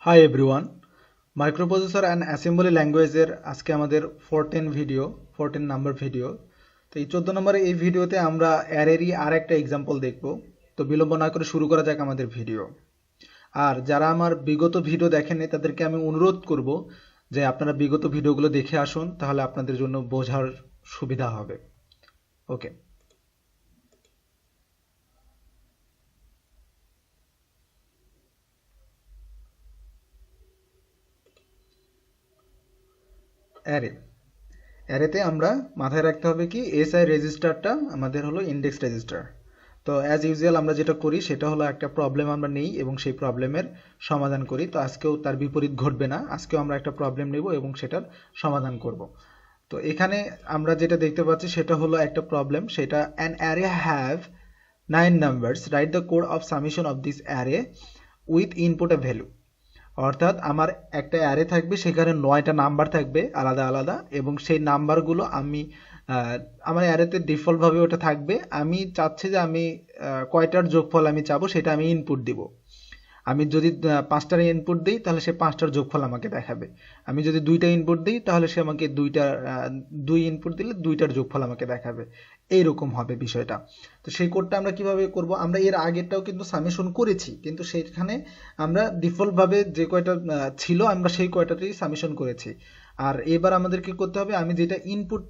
Hi everyone, Microprocessor and Assembly Language এর আজকে আমাদের 14 নাম্বার ভিডিও। তো এই 14 নম্বরে এই ভিডিওতে আমরা অ্যারেরই আর একটা এক্সাম্পল দেখব। তো বিলম্ব না করে শুরু করা যাক আমাদের ভিডিও। আর যারা আমার বিগত ভিডিও দেখেননি তাদেরকে আমি অনুরোধ করব যে আপনারা বিগত ভিডিওগুলো দেখে আসুন, তাহলে আপনাদের জন্য বোঝার সুবিধা হবে। ওকে, অ্যারে অ্যারেতে আমরা মাথায় রাখতে হবে কি এসআই রেজিস্টারটা আমাদের হলো ইন্ডেক্স রেজিস্টার। তো অ্যাজ ইউজুয়াল আমরা যেটা করি সেটা হলো একটা প্রবলেম আমরা নেই এবং সেই প্রবলেমের সমাধান করি। তো আজকেও তার বিপরীত ঘটবে না, আজকেও আমরা একটা প্রবলেম নেব এবং সেটার সমাধান করব। তো এখানে আমরা যেটা দেখতে পাচ্ছি সেটা হলো একটা প্রবলেম, সেটা an array have 9 numbers, write the code of summation of this array with input a value। অর্থাৎ আমার একটা অ্যারে থাকবে, সেখানে 9টা নাম্বার থাকবে আলাদা আলাদা, এবং সেই নাম্বারগুলো আমি আমার অ্যারেতে ডিফল্টভাবে ওটা থাকবে। আমি চাচ্ছি যে আমি কয়টার যোগফল আমি চাবো সেটা আমি ইনপুট দিব। আমি যদি 5টার ইনপুট দিই তাহলে সে 5টার যোগফল আমাকে দেখাবে। আমি যদি 2টা ইনপুট দিই তাহলে সে আমাকে 2 ইনপুট দিলে 2টার যোগফল আমাকে দেখাবে। এইরকম হবে বিষয়টা। তো সেই কোডটা আমরা কিভাবে করব? আমরা এর আগেরটাও কিন্তু সামেশন করেছি, কিন্তু সেইখানে আমরা ডিফল্টভাবে যে কয়টা ছিল আমরা সেই কয়টাতেই সামেশন করেছি। আর এবার আমাদের কি করতে হবে, আমি যেটা ইনপুট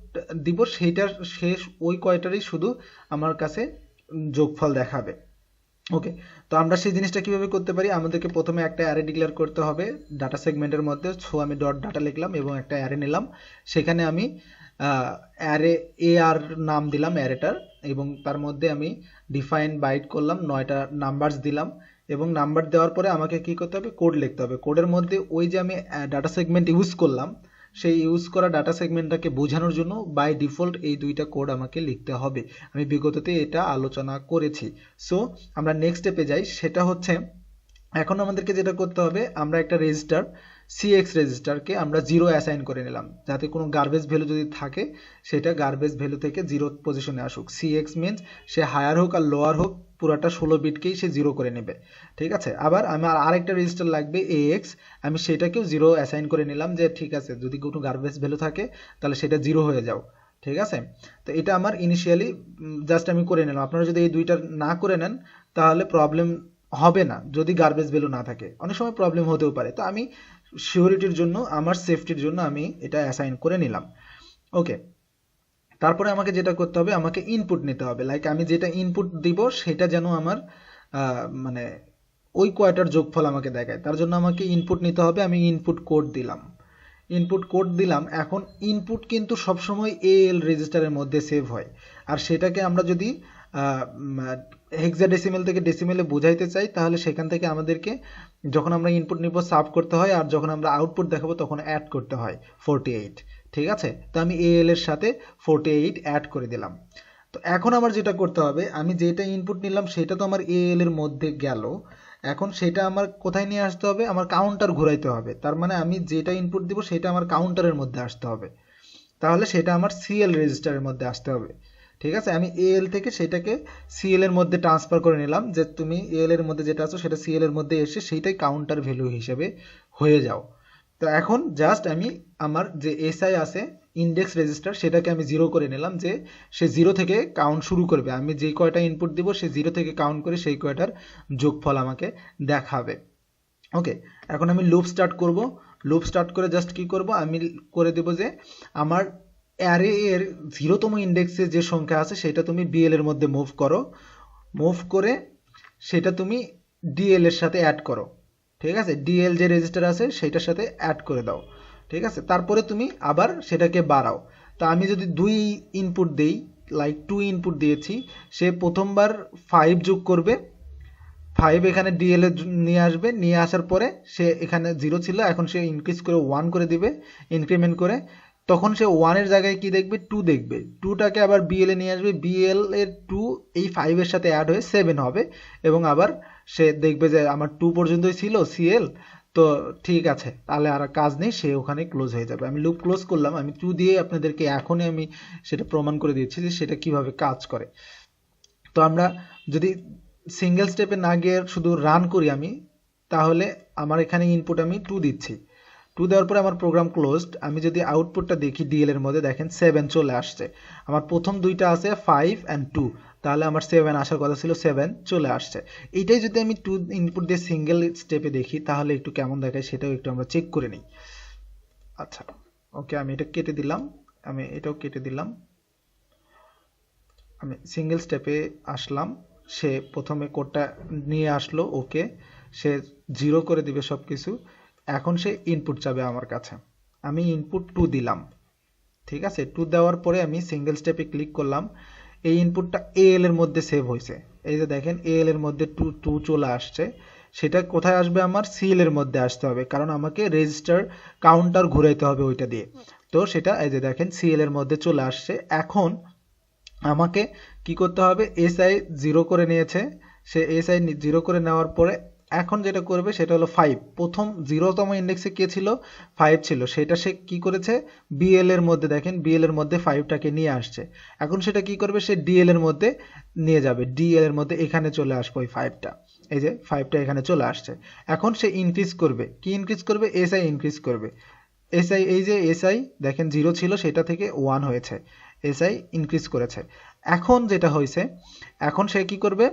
দিব সেইটার শেষ ওই কয়টারই শুধু আমার কাছে যোগফল দেখাবে। ওকে, তো আমরা সেই জিনিসটা কিভাবে করতে পারি? আমাদেরকে প্রথমে একটা অ্যারে ডিক্লেয়ার করতে হবে ডাটা সেগমেন্টের মধ্যে। সো আমি ডট ডাটা লিখলাম এবং একটা অ্যারে নিলাম। সেখানে আমি অ্যারে এ আর নাম দিলাম অ্যারেটার, এবং তার মধ্যে আমি ডিফাইন বাইট করলাম, 9টা নাম্বারস দিলাম। এবং নাম্বার দেওয়ার পরে আমাকে কি করতে হবে, কোড লিখতে হবে। কোডের মধ্যে ওই যে আমি ডাটা সেগমেন্ট ইউজ করলাম, সেই ইউজ করা ডাটা সেগমেন্টটাকে বোঝানোর জন্য বাই ডিফল্ট এই দুইটা কোড আমাকে লিখতে হবে। আমি বিগততে এটা আলোচনা করেছি। সো আমরা নেক্সট স্টেপে যাই, সেটা হচ্ছে এখন আমাদেরকে যেটা করতে হবে, আমরা একটা রেজিস্টার সিএক্স রেজিস্টারকে আমরা 0 অ্যাসাইন করে নিলাম, যাতে কোনো গার্বেজ ভ্যালু যদি থাকে সেটা গার্বেজ ভ্যালু থেকে 0 পজিশনে আসুক। সিএক্স মিনস সে হায়ার হোক আর লোয়ার হোক পুরাটা 16 বিটকেই সে 0 করে নেবে। ঠিক আছে, আবার আমার আরেকটা রেজিস্টার লাগবে এএক্স, আমি সেটাকেও 0 অ্যাসাইন করে নিলাম, যে ঠিক আছে যদি কোনো গার্বেজ ভ্যালু থাকে তাহলে সেটা 0 হয়ে যাও। ঠিক আছে, তো এটা আমার ইনিশিয়ালি জাস্ট আমি করে নিলাম। আপনারা যদি এই দুইটা না করে নেন তাহলে প্রবলেম হবে না। যদি গার্বেজ ভ্যালু না থাকে অনেক সময় প্রবলেম হতেও পারে, তো আমি সিওরিটির জন্য, আমার সেফটির জন্য আমি এটা অ্যাসাইন করে নিলাম। ওকে, তারপরে আমাকে যেটা করতে হবে, আমাকে ইনপুট নিতে হবে। লাইক আমি যেটা ইনপুট দিব সেটা যেন আমার মানে ওই কয়টার যোগফল আমাকে দেখায়, তার জন্য আমাকে ইনপুট নিতে হবে। আমি ইনপুট কোড দিলাম। এখন ইনপুট কিন্তু সবসময় এএল রেজিস্টারের মধ্যে সেভ হয়। আর সেটাকে আমরা যদি হেক্সাডেসিমেল থেকে ডেসিমেলে বোঝাইতে চাই তাহলে সেখান থেকে আমাদেরকে যখন আমরা ইনপুট নিব সাব করতে হয়, আর যখন আমরা আউটপুট দেখাবো তখন অ্যাড করতে হয় 48। ঠিক আছে, তো আমি এএল এর সাথে 48 অ্যাড করে দিলাম। তো এখন আমার যেটা করতে হবে, আমি যেটা ইনপুট নিলাম সেটা তো আমার এএল এর মধ্যে গেল। এখন সেটা আমার কোথায় নিয়ে আসতে হবে, আমার কাউন্টার ঘুরাইতে হবে। তার মানে আমি যেটা ইনপুট দিব সেটা আমার কাউন্টারের মধ্যে আসতে হবে, তাহলে সেটা আমার সিএল রেজিস্টারের মধ্যে আসতে হবে। ঠিক আছে, আমি এএল থেকে সেটাকে সিএল এর মধ্যে ট্রান্সফার করে নিলাম, যে তুমি এএল এর মধ্যে যেটা আছো সেটা সিএল এর মধ্যে এসে সেইটাই কাউন্টার ভ্যালু হিসেবে হয়ে যাও। তো এখন জাস্ট আমি আমার যে এসআই আছে ইন্ডেক্স রেজিস্টার সেটাকে আমি 0 করে নিলাম, যে সে 0 থেকে কাউন্ট শুরু করবে। আমি যে কয়টা ইনপুট দিব সে 0 থেকে কাউন্ট করে সেই কয়টার যোগফল আমাকে দেখাবে। ওকে, এখন আমি লুপ স্টার্ট করব। লুপ স্টার্ট করে জাস্ট কি করব, আমি করে দেব যে আমার অ্যারে এর 0তম ইন্ডেক্সে যে সংখ্যা আছে সেটা তুমি বিএল এর মধ্যে মুভ করে সেটা তুমি ডিএল এর সাথে অ্যাড করো। ঠিক আছে, ডিএল যে রেজিস্টার আছে সেটার সাথে অ্যাড করে দাও। ঠিক আছে, তারপরে তুমি আবার সেটাকে বাড়াও। তা আমি যদি 2 ইনপুট দেই, লাইক 2 ইনপুট দিয়েছি, সে প্রথমবার 5 যোগ করবে, 5 এখানে ডিএল এ নিয়ে আসবে, নিয়ে আসার পরে সে এখানে 0 ছিল, এখন সে ইনক্রিজ করে 1 করে দিবে ইনক্রিমেন্ট করে। তখন সে 1 এর জায়গায় কি দেখবে, 2 দেখবে। 2টাকে আবার বিএল এ নিয়ে আসবে, বিএল এর 2 এই 5 এর সাথে অ্যাড হয়ে 7 হবে, এবং আবার সে দেখবে যে আমার 2 পর্যন্তই ছিল সিএল, তো ঠিক আছে তাহলে আর কাজ নেই, সে ওখানে ক্লোজ হয়ে যাবে। আমি লুপ ক্লোজ করলাম, আমি 2 দিয়ে আপনাদেরকে এখনই আমি সেটা প্রমাণ করে দিচ্ছি যে সেটা কিভাবে কাজ করে। তো আমরা যদি সিঙ্গেল স্টেপে না গিয়ে শুধু রান করি আমি, তাহলে আমার এখানে ইনপুট আমি 2 দিচ্ছি, 2 দেওয়ার পরে আমার প্রোগ্রাম ক্লোজড। আমি যদি আউটপুটটা দেখি ডিএল এর মধ্যে দেখেন 7 চলে আসছে। আমার প্রথম দুইটা আছে 5 and 2, তাহলে আমার 7 আসার কথা ছিল, 7 চলে আসছে। এইটাই যদি আমি 2 ইনপুট দিয়ে সিঙ্গেল স্টেপে দেখি তাহলে একটু কেমন দেখায় সেটাও একটু আমরা চেক করে নিই। আচ্ছা ওকে, আমি এটা কেটে দিলাম, আমি এটাও কেটে দিলাম। আমি সিঙ্গেল স্টেপে আসলাম, সে প্রথমে কোডটা নিয়ে আসলো, ওকে, সে 0 করে দিবে সব কিছু। এখন সে ইনপুট চাবে আমার কাছে, আমি ইনপুট 2 দিলাম, ঠিক আছে। 2 দেওয়ার পরে আমি সিঙ্গেল স্টেপে ক্লিক করলাম, এই ইনপুটটা এএল এর মধ্যে সেভ হয়েছে। এই যে দেখেন এএল এর মধ্যে 2 চলে আসছে। সেটা কোথায় আসবে? আমার সিএল এর মধ্যে আসতে হবে, কারণ আমাকে রেজিস্টার কাউন্টার ঘুরাইতে হবে ওইটা দিয়ে। তো সেটা এই যে দেখেন সিএল এর মধ্যে চলে আসছে। এখন আমাকে কি করতে হবে? এসআই 0 করে নিয়েছে, সে এসআই 0 করে নেওয়ার পরে এখন যেটা করবে সেটা হলো 5। প্রথম 0তম ইন্ডেক্সে কে ছিল? 5 ছিল, সেটা সে কি করেছে? বিএল এর মধ্যে দেখেন বিএল এর মধ্যে 5টাকে নিয়ে আসছে। এখন সেটা কি করবে? সে ডিএল এর মধ্যে নিয়ে যাবে, ডিএল এর মধ্যে এখানে চলে আসবে ওই 5টা, এই যে 5টা এখানে চলে আসছে। এখন সে ইনক্রিজ করবে, কি ইনক্রিজ করবে? এসআই ইনক্রিজ করবে। এসআই, এই যে এসআই দেখেন 0 ছিল সেটা থেকে 1 হয়েছে, এসআই ইনক্রিজ করেছে। এখন যেটা হয়েছে, এখন সে কি করবে?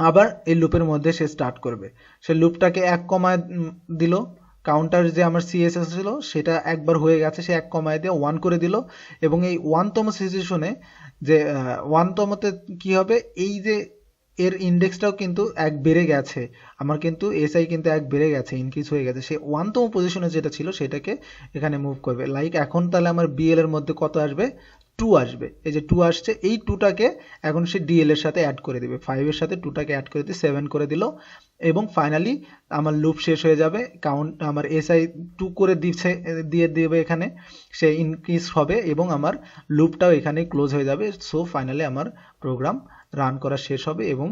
আবার এই লুপের মধ্যে সে স্টার্ট করবে। সে লুপটাকে 1 কমায় দিল, কাউন্টার যে আমার সিএসএস ছিল সেটা একবার হয়ে গেছে, সে 1 কমায় দিয়ে 1 করে দিল। এবং এই 1তম সিচুয়েশনে যে 1তমতে কি হবে? এই যে এর ইন্ডেক্সটাও কিন্তু 1 বেড়ে গেছে, আমার কিন্তু এসআই কিন্তু 1 বেড়ে গেছে, ইনক্রিজ হয়ে গেছে। সে 1তম পজিশনে যেটা ছিল সেটাকে এখানে মুভ করবে। লাইক এখন তাহলে আমার বিএল এর মধ্যে কত আসবে? 2 আসবে। এই যে 2 আসছে, এই 2টাকে এখন সে ডিএল এর সাথে অ্যাড করে দিবে, 5 এর সাথে 2টাকে অ্যাড করে দিয়ে 7 করে দিল। এবং ফাইনালি আমার লুপ শেষ হয়ে যাবে, কাউন্ট আমার এসআই 2 করে দিয়ে দেবে এখানে, সে ইনক্রিজ হবে এবং আমার লুপটাও এখানে ক্লোজ হয়ে যাবে। সো ফাইনালি আমার প্রোগ্রাম রান করা শেষ হবে এবং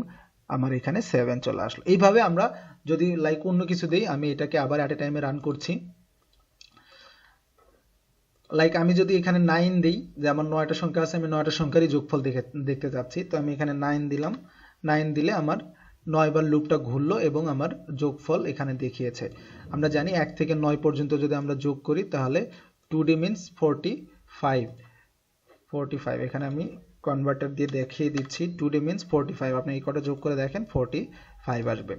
আমার এখানে 7 চলে আসলো। এইভাবে আমরা যদি লাইক অন্য কিছু দেই, আমি এটাকে আবার অ্যাট এ টাইমে রান করছি। লাইক আমি যদি এখানে 9 দিই, যে আমার 9টা সংখ্যা আছে, আমি 9টা সংখ্যারই যোগফল দেখতে চাচ্ছি, তো আমি এখানে 9 দিলাম। 9 দিলে আমার 9 বার লুপটা ঘুরলো এবং আমার যোগফল এখানে দেখিয়েছে। আমরা জানি 1 থেকে 9 পর্যন্ত যদি আমরা যোগ করি তাহলে 2d মিনস 45। এখানে আমি কনভার্টার দিয়ে দেখিয়ে দিচ্ছি, 2d মিনস 45। আপনি এই কটা যোগ করে দেখেন 45 আসবে।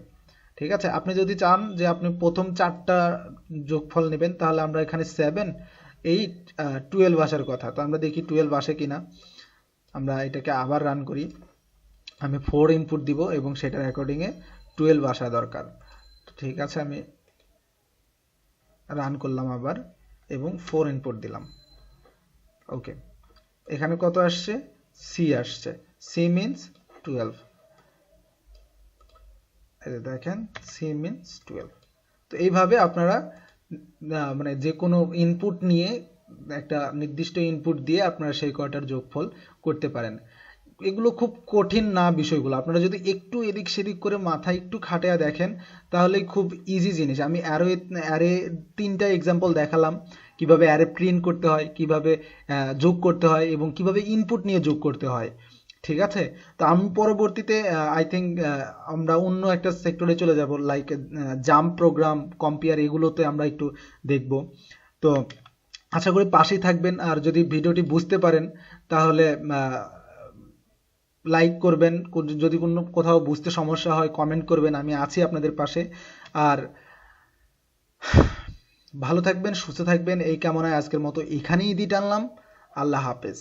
ঠিক আছে, আপনি যদি চান যে আপনি প্রথম 4টা যোগফল নেবেন তাহলে আমরা এখানে 7, 8, 12 আসার কথা। তো আমরা দেখি 12 আসে কিনা। আমরা এটাকে আবার রান করি, আমি 4 ইনপুট দিব এবং সেটার অ্যাকর্ডিংয়ে 12 আসা দরকার। ঠিক আছে, আমি রান করলাম আবার এবং 4 ইনপুট দিলাম। ওকে, এখানে কত আসছে? সি আসছে, সি মিনস 12। এই দেখেন সি মিনস 12। তো এইভাবে আপনারা মানে যে কোনো ইনপুট নিয়ে একটা নির্দিষ্ট ইনপুট দিয়ে আপনারা সেই কয়টার যোগফল করতে পারেন। এগুলো খুব কঠিন না বিষয়গুলো, আপনারা যদি একটু এদিক সেদিক করে মাথায় একটু খাটিয়ে দেখেন তাহলে খুব ইজি জিনিস। আমি অ্যারে 3টা এক্সাম্পল দেখালাম, কিভাবে অ্যারে প্রিন্ট করতে হয়, কিভাবে যোগ করতে হয় এবং কিভাবে ইনপুট নিয়ে যোগ করতে হয়। ঠিক আছে, তো আমি পরবর্তীতে আই থিঙ্ক আমরা অন্য একটা সেক্টরে চলে যাব, লাইক জাম্প প্রোগ্রাম, কম্পেয়ার, এগুলোতে আমরা একটু দেখব। তো আশা করি পাশেই থাকবেন, আর যদি ভিডিওটি বুঝতে পারেন তাহলে লাইক করবেন, যদি কোনো কোথাও বুঝতে সমস্যা হয় কমেন্ট করবেন, আমি আছি আপনাদের পাশে। আর ভালো থাকবেন, সুস্থ থাকবেন, এই কামনায় আজকের মতো এখানেই ইতি টানলাম। আল্লাহ হাফেজ।